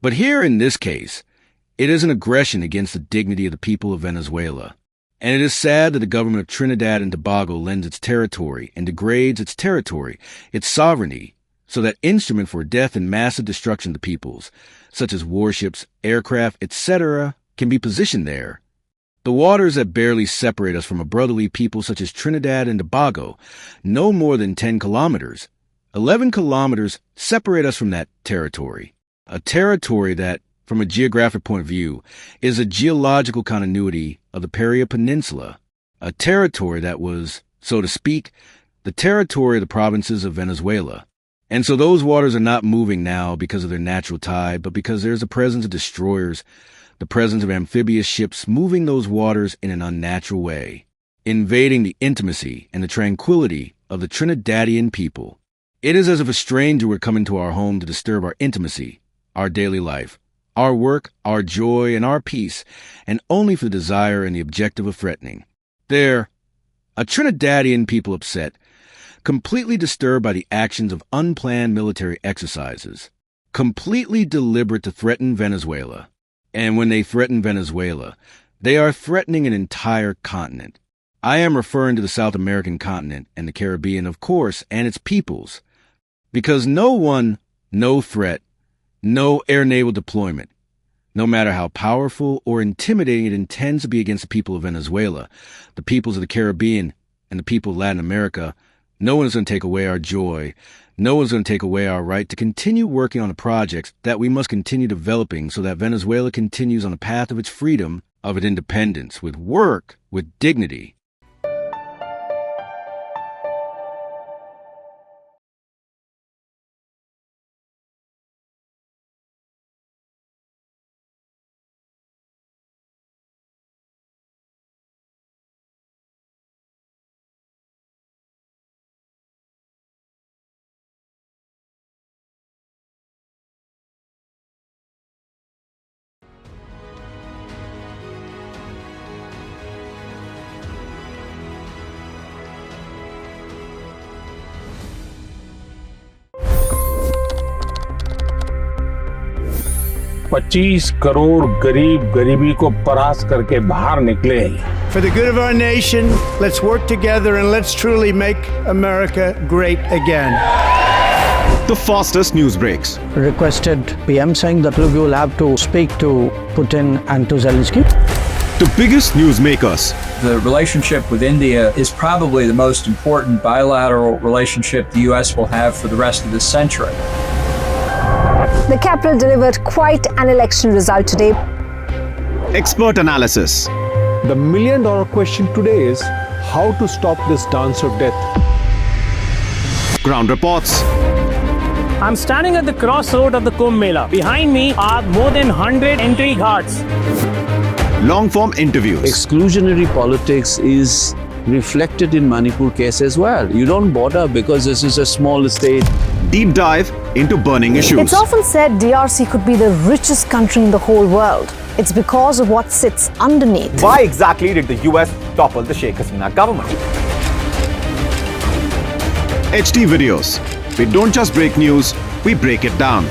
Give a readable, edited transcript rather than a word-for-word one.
But here in this case, it is an aggression against the dignity of the people of Venezuela. And it is sad that the government of Trinidad and Tobago lends its territory and degrades its territory, its sovereignty, so that instrument for death and massive destruction of the peoples, such as warships, aircraft, etc., can be positioned there. The waters that barely separate us from a brotherly people such as Trinidad and Tobago, no more than 10 kilometers. 11 kilometers separate us from that territory. A territory that, from a geographic point of view, is a geological continuity of the Paria Peninsula. A territory that was, so to speak, the territory of the provinces of Venezuela. And so those waters are not moving now because of their natural tide, but because there's the presence of destroyers, the presence of amphibious ships moving those waters in an unnatural way, invading the intimacy and the tranquility of the Trinidadian people. It is as if a stranger would come into our home to disturb our intimacy, our daily life, our work, our joy, and our peace, and only for the desire and the objective of threatening. There, a Trinidadian people upset, completely disturbed by the actions of unplanned military exercises, completely deliberate to threaten Venezuela. And when they threaten Venezuela, they are threatening an entire continent. I am referring to the South American continent and the Caribbean, of course, and its peoples. Because no threat, no air-naval deployment, no matter how powerful or intimidating it intends to be against the people of Venezuela, the peoples of the Caribbean, and the people of Latin America, no one is going to take away our joy. No one's going to take away our right to continue working on the projects that we must continue developing so that Venezuela continues on the path of its freedom, of its independence, with work, with dignity. $25 crore गरीब गरीबी को परास्त करके बाहर निकले। For the good of our nation, let's work together and let's truly make America great again. The fastest news breaks. Requested PM saying that look, you will have to speak to Putin and to Zelensky. The biggest news makers. The relationship with India is probably the most important bilateral relationship the U.S. will have for the rest of this century. The capital delivered quite an election result today. Expert analysis. The million-dollar question today is how to stop this dance of death. Ground reports. I'm standing at the crossroad of the Kumbh Mela. Behind me are more than 100 entry guards. Long-form interviews. Exclusionary politics is reflected in Manipur case as well. You don't bother because this is a small state. Deep dive into burning issues. It's often said DRC could be the richest country in the whole world. It's because of what sits underneath. Why exactly did the US topple the Sheikh Hasina government? HT videos. We don't just break news, we break it down.